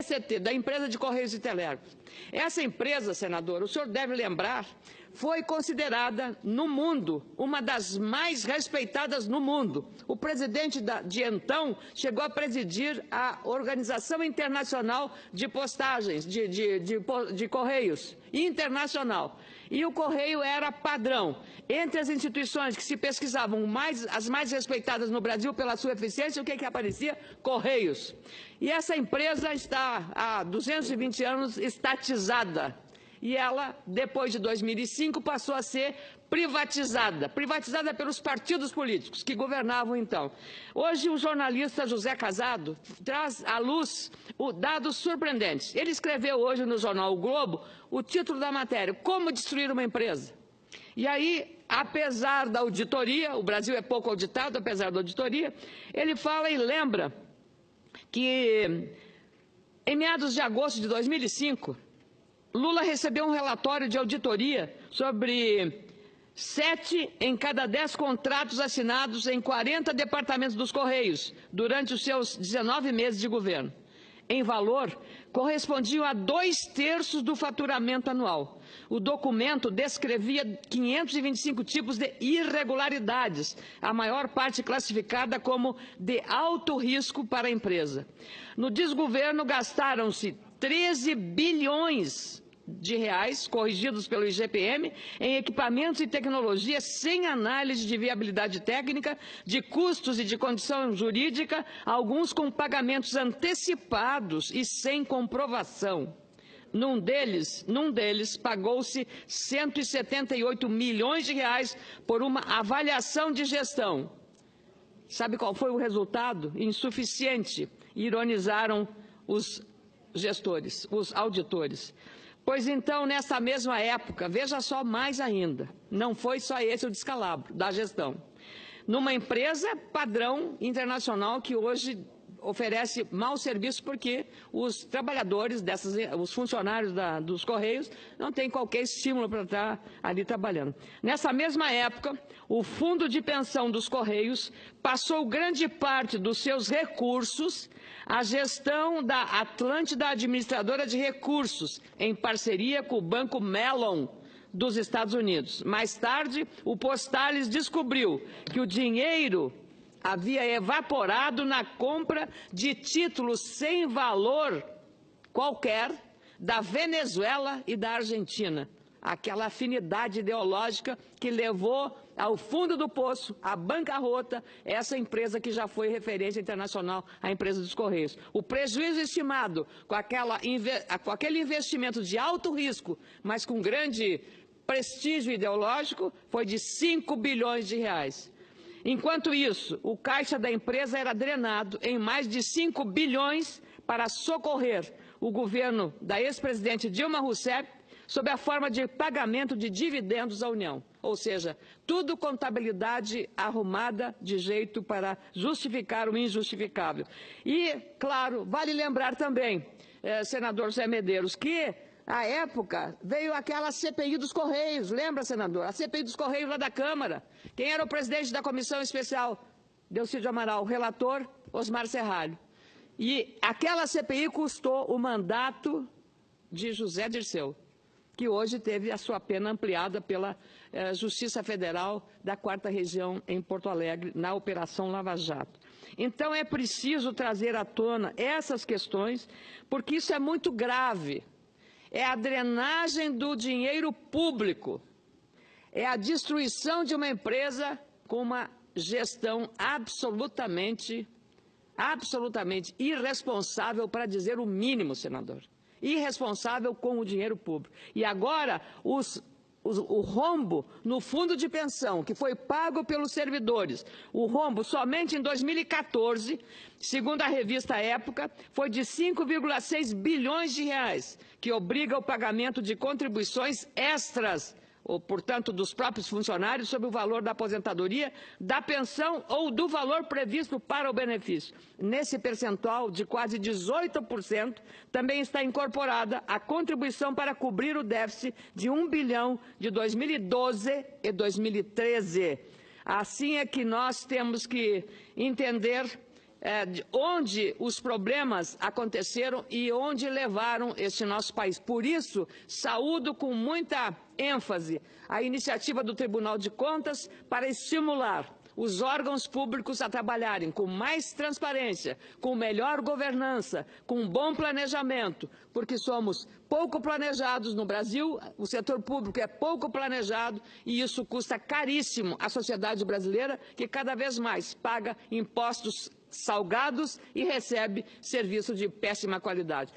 CT, da empresa de Correios e Telégrafos. Essa empresa, senador, o senhor deve lembrar, foi considerada no mundo uma das mais respeitadas no mundo. O presidente de então chegou a presidir a Organização Internacional de Postagens, de Correios, internacional. E o Correio era padrão. Entre as instituições que se pesquisavam as mais respeitadas no Brasil pela sua eficiência, o que aparecia? Correios. E essa empresa está há 220 anos estatizada. E ela, depois de 2005, passou a ser privatizada pelos partidos políticos que governavam então. Hoje, o jornalista José Casado traz à luz dados surpreendentes. Ele escreveu hoje no jornal O Globo o título da matéria, Como Destruir uma Empresa. E aí, apesar da auditoria, o Brasil é pouco auditado, apesar da auditoria, ele fala e lembra que, em meados de agosto de 2005, Lula recebeu um relatório de auditoria sobre 7 em cada 10 contratos assinados em 40 departamentos dos Correios durante os seus 19 meses de governo. Em valor, correspondiam a 2/3 do faturamento anual. O documento descrevia 525 tipos de irregularidades, a maior parte classificada como de alto risco para a empresa. No desgoverno, gastaram-se 13 bilhões de reais, corrigidos pelo IGPM, em equipamentos e tecnologias sem análise de viabilidade técnica, de custos e de condição jurídica, alguns com pagamentos antecipados e sem comprovação. Num deles pagou-se 178 milhões de reais por uma avaliação de gestão. Sabe qual foi o resultado? Insuficiente, ironizaram os gestores, os auditores. Pois então, nessa mesma época, veja só mais ainda, não foi só esse o descalabro da gestão. Numa empresa padrão internacional que hoje oferece mau serviço porque os trabalhadores, os funcionários dos Correios, não têm qualquer estímulo para estar ali trabalhando. Nessa mesma época, o Fundo de Pensão dos Correios passou grande parte dos seus recursos à gestão da Atlântida Administradora de Recursos, em parceria com o Banco Mellon dos Estados Unidos. Mais tarde, o Postales descobriu que o dinheiro havia evaporado na compra de títulos sem valor qualquer da Venezuela e da Argentina. Aquela afinidade ideológica que levou ao fundo do poço, à bancarrota, essa empresa que já foi referência internacional, a empresa dos Correios. O prejuízo estimado com aquele investimento de alto risco, mas com grande prestígio ideológico, foi de 5 bilhões de reais. Enquanto isso, o caixa da empresa era drenado em mais de 5 bilhões para socorrer o governo da ex-presidente Dilma Rousseff sob a forma de pagamento de dividendos à União. Ou seja, tudo contabilidade arrumada de jeito para justificar o injustificável. E, claro, vale lembrar também, senador Zé Medeiros, que à época, veio aquela CPI dos Correios, lembra, senador? A CPI dos Correios lá da Câmara. Quem era o presidente da Comissão Especial? Delcídio Amaral. O relator, Osmar Serralho. E aquela CPI custou o mandato de José Dirceu, que hoje teve a sua pena ampliada pela Justiça Federal da 4ª Região em Porto Alegre, na Operação Lava Jato. Então, é preciso trazer à tona essas questões, porque isso é muito grave. É a drenagem do dinheiro público, é a destruição de uma empresa com uma gestão absolutamente irresponsável, para dizer o mínimo, senador. Irresponsável com o dinheiro público. E agora, o rombo no fundo de pensão, que foi pago pelos servidores, o rombo somente em 2014, segundo a revista Época, foi de 5,6 bilhões de reais, que obriga o pagamento de contribuições extras, ou, portanto, dos próprios funcionários, sobre o valor da aposentadoria, da pensão ou do valor previsto para o benefício. Nesse percentual de quase 18%, também está incorporada a contribuição para cobrir o déficit de 1 bilhão de 2012 e 2013. Assim é que nós temos que entender onde os problemas aconteceram e onde levaram este nosso país. Por isso, saúdo com muita ênfase a iniciativa do Tribunal de Contas para estimular os órgãos públicos a trabalharem com mais transparência, com melhor governança, com bom planejamento, porque somos pouco planejados no Brasil, o setor público é pouco planejado e isso custa caríssimo à sociedade brasileira, que cada vez mais paga impostos salgados e recebe serviço de péssima qualidade.